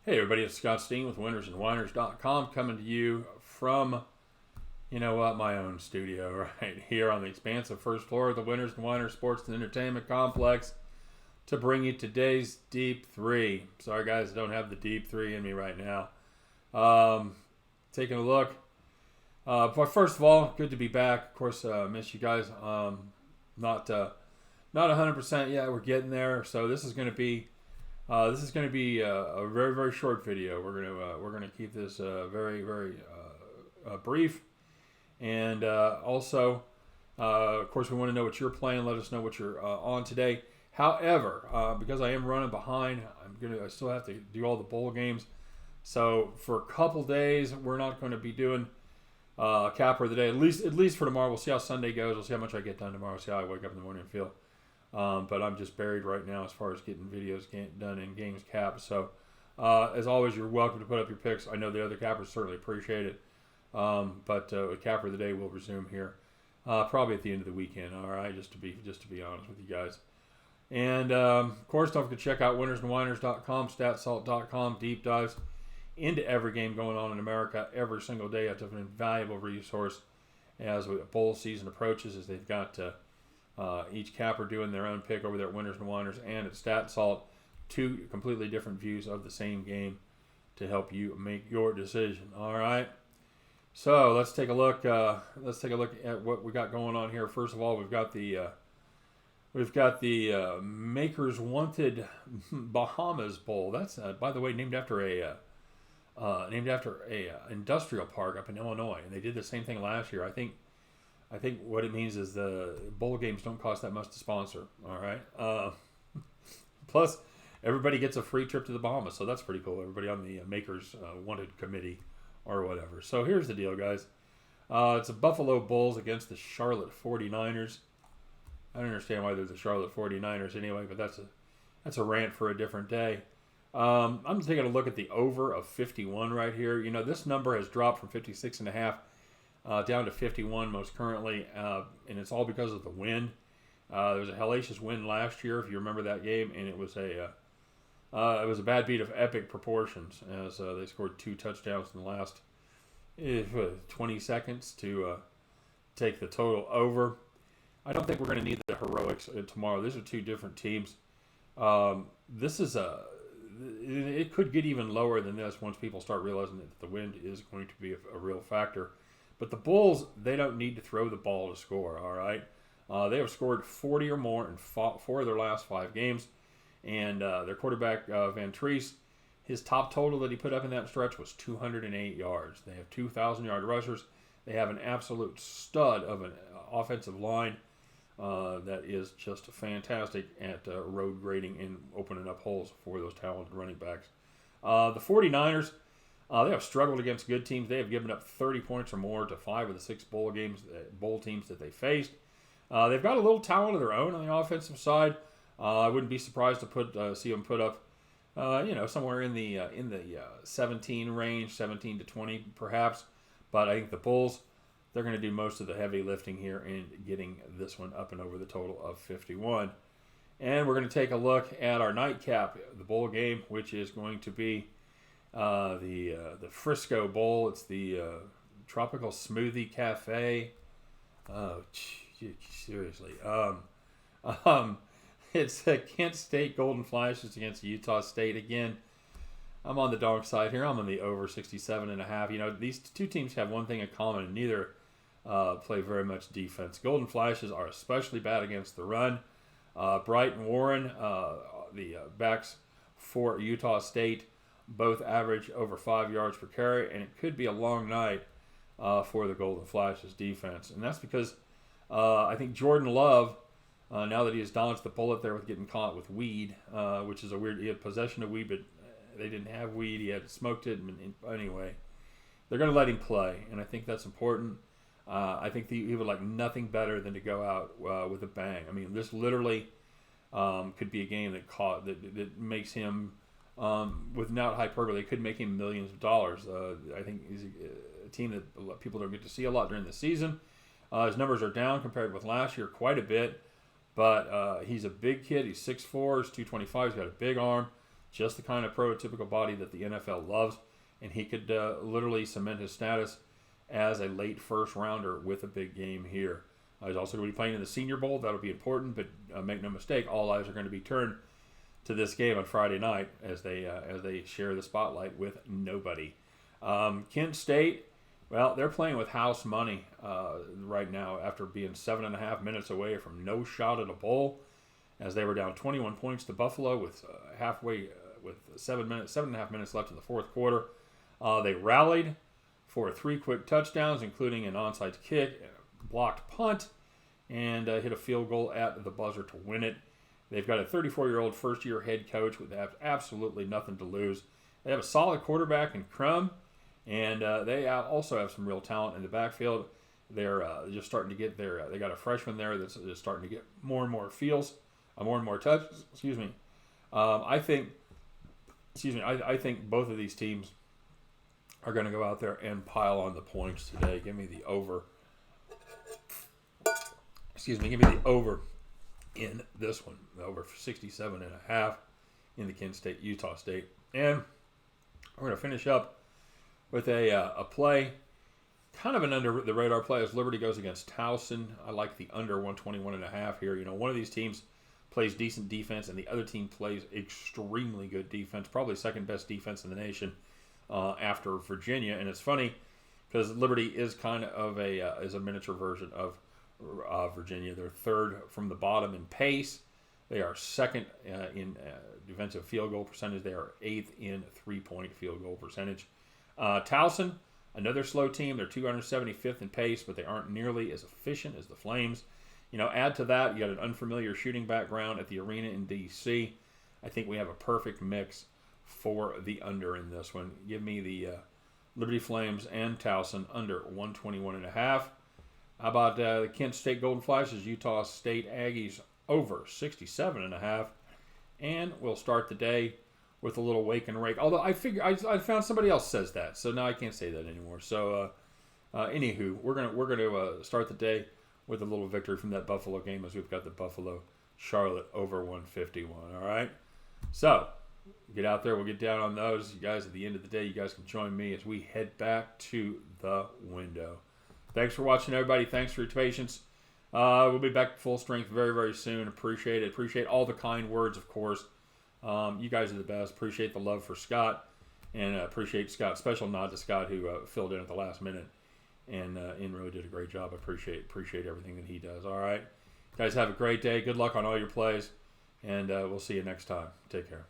Hey everybody, it's Scott Steen with winnersandwhiners.com coming to you from, my own studio right here on the expansive first floor of the Winners and Whiners Sports and Entertainment Complex to bring you today's Deep-3. Sorry guys, I don't have the Deep-3 in me right now. Taking a look. But first of all, good to be back. Of course, miss you guys. Not 100% yet. We're getting there. So this is going to be a very, very short video. We're gonna keep this very, very brief, and also, of course, we want to know what you're playing. Let us know what you're on today. However, because I am running behind, I still have to do all the bowl games. So for a couple days, we're not going to be doing capper of the day. At least for tomorrow. We'll see how Sunday goes. We'll see how much I get done tomorrow. See how I wake up in the morning and feel. But I'm just buried right now as far as getting videos done in games capped. So, as always, you're welcome to put up your picks. I know the other cappers certainly appreciate it. But capper of the day will resume here, probably at the end of the weekend. All right, just to be honest with you guys. And of course, don't forget to check out winnersandwhiners.com, statsalt.com, deep dives into every game going on in America every single day. It's an invaluable resource as the bowl season approaches, as they've got. Each capper doing their own pick over there at Winners and Whiners and at StatSalt, two completely different views of the same game to help you make your decision. All right, so let's take a look. Let's take a look at what we got going on here. First of all, we've got the Makers Wanted Bahamas Bowl. That's by the way named after a industrial park up in Illinois, and they did the same thing last year. I think what it means is the bowl games don't cost that much to sponsor. All right. Plus, everybody gets a free trip to the Bahamas, so that's pretty cool. Everybody on the Makers Wanted Committee or whatever. So here's the deal, guys. It's the Buffalo Bulls against the Charlotte 49ers. I don't understand why they're the Charlotte 49ers anyway, but that's a rant for a different day. I'm taking a look at the over of 51 right here. This number has dropped from 56.5. Down to 51 most currently, and it's all because of the wind. There was a hellacious wind last year, if you remember that game, and it was a bad beat of epic proportions as they scored 2 touchdowns in the last 20 seconds to take the total over. I don't think we're going to need the heroics tomorrow. These are two different teams. It could get even lower than this once people start realizing that the wind is going to be a real factor. But the Bulls, they don't need to throw the ball to score, all right? They have scored 40 or more in 4 of their last 5 games. And their quarterback, Van Treese, his top total that he put up in that stretch was 208 yards. They have 2,000-yard rushers. They have an absolute stud of an offensive line that is just fantastic at road grading and opening up holes for those talented running backs. The 49ers... they have struggled against good teams. They have given up 30 points or more to 5 of the 6 bowl teams that they faced. They've got a little talent of their own on the offensive side. I wouldn't be surprised to see them put up, somewhere in the 17 range, 17 to 20 perhaps. But I think the Bulls, they're going to do most of the heavy lifting here in getting this one up and over the total of 51. And we're going to take a look at our nightcap, the bowl game, which is going to be the Frisco Bowl. It's the Tropical Smoothie Cafe. Oh, seriously. It's Kent State Golden Flashes against Utah State. Again, I'm on the dog side here. I'm on the over 67.5. These two teams have one thing in common, and neither play very much defense. Golden Flashes are especially bad against the run. Bright and Warren, the backs for Utah State, both average over 5 yards per carry, and it could be a long night for the Golden Flashes defense. And that's because I think Jordan Love, now that he has dodged the bullet there with getting caught with weed, which is he had possession of weed, but they didn't have weed. He had smoked it. Anyway, they're going to let him play, and I think that's important. I think he would like nothing better than to go out with a bang. I mean, this literally could be a game that makes him, without hyperbole, could make him millions of dollars. I think he's a team that people don't get to see a lot during the season. His numbers are down compared with last year quite a bit, but he's a big kid. He's 6'4", he's 225. He's got a big arm. just the kind of prototypical body that the NFL loves, and he could literally cement his status as a late first rounder with a big game here. He's also going to be playing in the Senior Bowl. That'll be important, but make no mistake, all eyes are going to be turned to this game on Friday night as they share the spotlight with nobody. Kent State, well, they're playing with house money right now after being 7.5 minutes away from no shot at a bowl, as they were down 21 points to Buffalo with with 7.5 minutes left in the fourth quarter. They rallied for 3 quick touchdowns, including an onside kick, a blocked punt, and hit a field goal at the buzzer to win it. They've got a 34-year-old first-year head coach with absolutely nothing to lose. They have a solid quarterback in Crum, and they also have some real talent in the backfield. They're just starting to get there. They got a freshman there that's just starting to get more and more feels, more and more touches. I think both of these teams are going to go out there and pile on the points today. Give me the over. Give me the over in this one. Over 67.5 in the Kent State, Utah State. And we're going to finish up with a play, kind of an under the radar play as Liberty goes against Towson. I like the under 121.5 here. You know, one of these teams plays decent defense and the other team plays extremely good defense, probably second best defense in the nation after Virginia. And it's funny because Liberty is kind of is a miniature version of Virginia. They're third from the bottom in pace. They are second in defensive field goal percentage. They are 8th in three-point field goal percentage. Towson, another slow team. They're 275th in pace, but they aren't nearly as efficient as the Flames. You know, add to that, you got an unfamiliar shooting background at the arena in D.C. I think we have a perfect mix for the under in this one. Give me the Liberty Flames and Towson under 121.5. How about the Kent State Golden Flashes, Utah State Aggies over 67.5. And we'll start the day with a little wake and rake. Although I found somebody else says that, so now I can't say that anymore. So, anywho, we're gonna start the day with a little victory from that Buffalo game, as we've got the Buffalo Charlotte over 151. All right, so get out there. We'll get down on those. You guys, at the end of the day, you guys can join me as we head back to the window. Thanks for watching, everybody. Thanks for your patience. We'll be back to full strength very, very soon. Appreciate it. Appreciate all the kind words, of course. You guys are the best. Appreciate the love for Scott, and appreciate Scott. Special nod to Scott, who filled in at the last minute and really did a great job. Appreciate everything that he does. All right, guys, have a great day. Good luck on all your plays, and we'll see you next time. Take care.